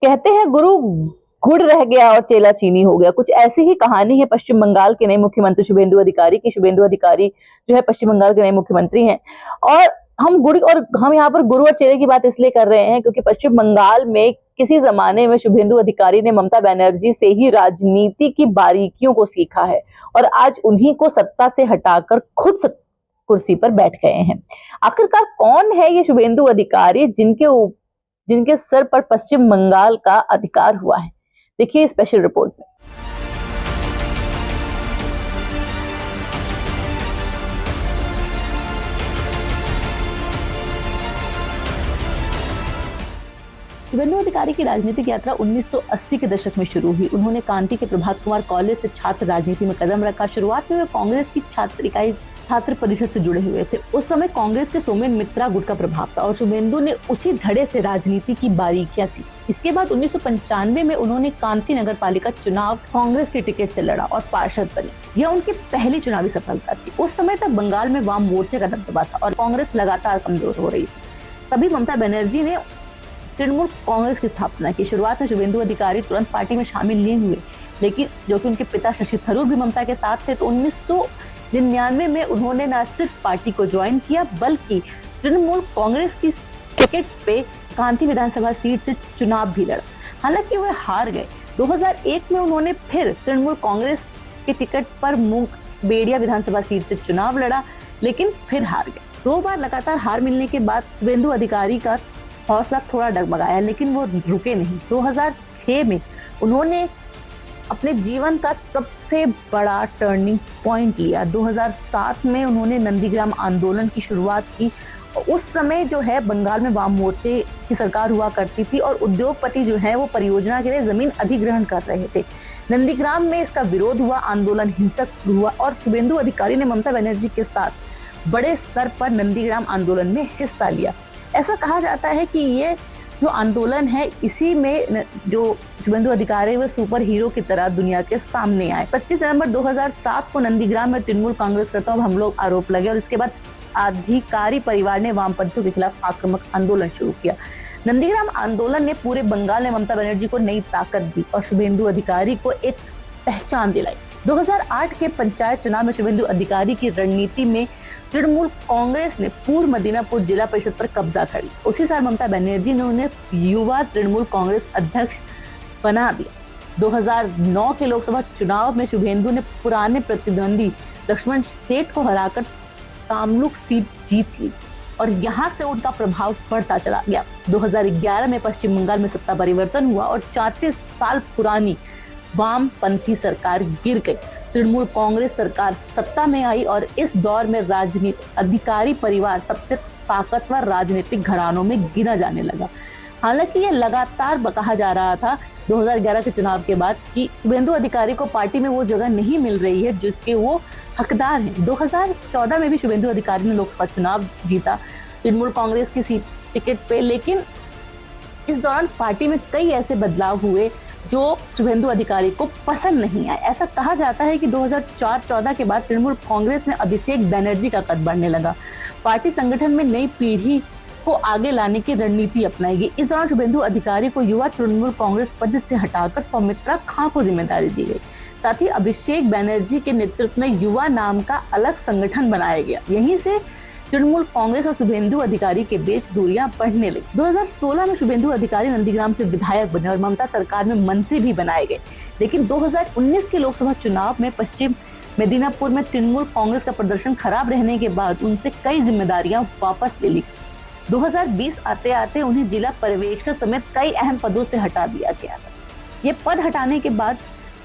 कहते हैं गुरु गुड़ रह गया और चेला चीनी हो गया। कुछ ऐसी ही कहानी है पश्चिम बंगाल के नए मुख्यमंत्री शुभेंदु अधिकारी की। शुभेंदु अधिकारी जो है पश्चिम बंगाल के नए मुख्यमंत्री हैं और हम यहाँ पर गुरु और चेले की बात इसलिए कर रहे हैं क्योंकि पश्चिम बंगाल में किसी जमाने में शुभेंदु अधिकारी ने ममता बनर्जी से ही राजनीति की बारीकियों को सीखा है और आज उन्हीं को सत्ता से हटाकर खुद कुर्सी पर बैठ गए हैं। आखिरकार कौन है ये शुभेंदु अधिकारी जिनके सर पर पश्चिम बंगाल का अधिकार हुआ है? देखिए स्पेशल रिपोर्ट में। शुभेंदु अधिकारी की राजनीतिक यात्रा 1980 के दशक में शुरू हुई। उन्होंने कांटी के प्रभात कुमार कॉलेज से छात्र राजनीति में कदम रखा। शुरुआत में वे कांग्रेस की छात्र इकाई छात्र परिषद से जुड़े हुए थे। उस समय कांग्रेस के सोमेन मित्रा गुट का प्रभाव था और शुभेंदु ने उसी धड़े से राजनीति की बारीकियां सीखी। इसके बाद 1995 में उन्होंने कांटी नगर पालिका चुनाव कांग्रेस के टिकट से लड़ा और पार्षद बने। यह उनकी पहली चुनावी सफलता थी। उस समय तक बंगाल में वाम मोर्चे का दबदबा था और कांग्रेस लगातार कमजोर हो रही थी। तभी ममता बनर्जी ने तृणमूल कांग्रेस की स्थापना की। शुरुआत में शुभेंदु अधिकारी तुरंत पार्टी में शामिल नहीं हुए, लेकिन जो कि उनके पिता शशि थरूर भी ममता के साथ थे, तो 1999 में उन्होंने न सिर्फ पार्टी को ज्वाइन किया बल्कि तृणमूल कांग्रेस की टिकट पे कांटी विधानसभा सीट से चुनाव भी लड़ा। हालांकि वह हार गए। 2001 में उन्होंने फिर तृणमूल कांग्रेस के टिकट पर बेड़िया विधानसभा सीट से चुनाव लड़ा, लेकिन फिर हार गए। 2 बार लगातार हार मिलने के बाद शुभेंदु अधिकारी का हौसला थोड़ा डगमगाया, लेकिन वो रुके नहीं। 2006 में उन्होंने अपने जीवन का सबसे बड़ा टर्निंग पॉइंट लिया। 2007 में उन्होंने नंदीग्राम आंदोलन की शुरुआत की। उस समय जो है बंगाल में वाम मोर्चे की सरकार हुआ करती थी और उद्योगपति जो है वो परियोजना के लिए जमीन अधिग्रहण कर रहे थे। नंदीग्राम में इसका विरोध हुआ, आंदोलन हिंसक हुआ और शुभेंदु अधिकारी ने ममता बनर्जी के साथ बड़े स्तर पर नंदीग्राम आंदोलन में हिस्सा लिया। ऐसा कहा जाता है कि ये जो आंदोलन है, इसी में जो शुभेंदु अधिकारी वे सुपर हीरो की तरह दुनिया के सामने आए। 25 नवंबर 2007 को नंदीग्राम में तृणमूल कांग्रेसकर्ताओं पर हमलों आरोप लगे और इसके बाद अधिकारी परिवार ने वामपंथियों के खिलाफ आक्रामक आंदोलन शुरू किया। नंदीग्राम आंदोलन ने पूरे बंगाल में ममता बनर्जी को नई ताकत दी और शुभेंदु अधिकारी को एक पहचान दिलाई। 2008 के पंचायत चुनाव में शुभेंदु अधिकारी की रणनीति में तृणमूल कांग्रेस ने पूर्व मदीनापुर जिला परिषद पर कब्जा कर लिया। उसी साल ममता बनर्जी ने उन्हें युवा तृणमूल कांग्रेस अध्यक्ष बना दिया। 2009 के लोकसभा चुनाव में शुभेंदु ने पुराने प्रतिद्वंदी लक्ष्मण सेठ को हराकर तामलुक सीट जीत ली और यहाँ से उनका प्रभाव बढ़ता चला गया। 2011 में पश्चिम बंगाल में सत्ता परिवर्तन हुआ और 34 साल पुरानी वामपंथी सरकार गिर गई। तृणमूल कांग्रेस सरकार सत्ता में आई और इस दौर में राजनीतिक अधिकारी परिवार सबसे ताकतवर राजनीतिक घरानों में गिना जाने लगा। हालांकि ये लगातार कहा जा रहा था 2011 के चुनाव के बाद कि शुभेंदु अधिकारी को पार्टी में वो जगह नहीं मिल रही है जिसके वो हकदार हैं। 2014 में भी शुभेंदु अधिकारी ने लोकसभा चुनाव जीता तृणमूल कांग्रेस की सीट टिकट पे, लेकिन इस दौरान पार्टी में कई ऐसे बदलाव हुए जो शुभेंदु अधिकारी को पसंद नहीं आए। ऐसा कहा जाता है कि 2004-14 के बाद तृणमूल कांग्रेस में अभिषेक बनर्जी का कद बढ़ने लगा। पार्टी संगठन में नई पीढ़ी को आगे लाने की रणनीति अपनाई गई। इस दौरान शुभेंदु अधिकारी को युवा तृणमूल कांग्रेस पद से हटाकर सौमित्रा खां को जिम्मेदारी दी गई। साथ ही अभिषेक बनर्जी के नेतृत्व में युवा नाम का अलग संगठन बनाया गया। यहीं से तृणमूल कांग्रेस और शुभेंदु अधिकारी के बीच दूरियां बढ़ने लगी। 2016 में शुभेंदु अधिकारी नंदीग्राम से विधायक बने और ममता सरकार में मंत्री भी बनाए गए, लेकिन 2019 के लोकसभा चुनाव में पश्चिम मेदिनीपुर में तृणमूल कांग्रेस का प्रदर्शन खराब रहने के बाद उनसे कई जिम्मेदारियां वापस ले ली। 2020 आते आते उन्हें जिला पर्यवेक्षक समेत कई अहम पदों से हटा दिया गया था। ये पद हटाने के बाद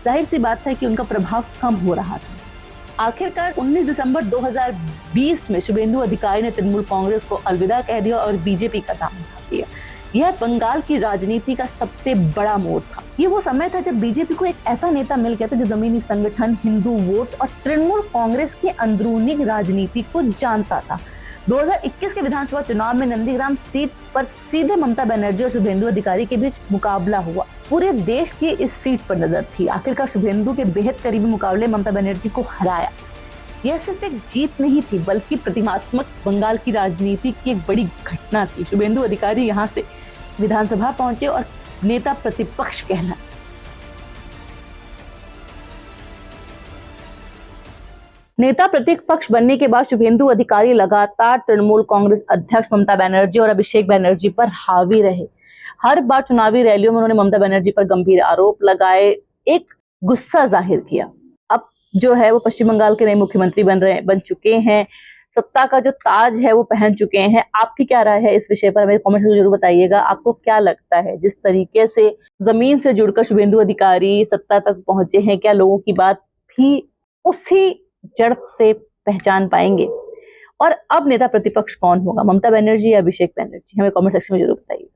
जाहिर सी बात है कि उनका प्रभाव कम हो रहा था। आखिरकार 19 दिसंबर 2020 में शुभेंदु अधिकारी ने तृणमूल कांग्रेस को अलविदा कह दिया और बीजेपी का दामन थाम लिया। यह बंगाल की राजनीति का सबसे बड़ा मोड़ था। ये वो समय था जब बीजेपी को एक ऐसा नेता मिल गया था जो जमीनी संगठन, हिंदू वोट और तृणमूल कांग्रेस की अंदरूनी राजनीति को जानता था। 2021 के विधानसभा चुनाव में नंदीग्राम सीट पर सीधे ममता बनर्जी और शुभेंदु अधिकारी के बीच मुकाबला हुआ। पूरे देश की इस सीट पर नजर थी। आखिरकार शुभेंदु के बेहद करीबी मुकाबले ममता बनर्जी को हराया। यह सिर्फ एक जीत नहीं थी बल्कि प्रतिमात्मक बंगाल की राजनीति की एक बड़ी घटना थी। शुभेंदु अधिकारी यहाँ से विधानसभा पहुंचे और नेता प्रतिपक्ष कहलाए। नेता प्रतिपक्ष बनने के बाद शुभेंदु अधिकारी लगातार तृणमूल कांग्रेस अध्यक्ष ममता बनर्जी और अभिषेक बनर्जी पर हावी रहे। हर बार चुनावी रैलियों में उन्होंने ममता बनर्जी पर गंभीर आरोप लगाए, एक गुस्सा जाहिर किया। अब जो है वो पश्चिम बंगाल के नए मुख्यमंत्री बन चुके हैं, सत्ता का जो ताज है वो पहन चुके हैं। आपकी क्या राय है इस विषय पर, हमें कमेंट में जरूर बताइएगा। आपको क्या लगता है जिस तरीके से जमीन से जुड़कर शुभेंदु अधिकारी सत्ता तक पहुंचे हैं, क्या लोगों की बात भी उसी जड़ से पहचान पाएंगे? और अब नेता प्रतिपक्ष कौन होगा, ममता बनर्जी या अभिषेक बनर्जी? हमें कमेंट सेक्शन में जरूर बताइए।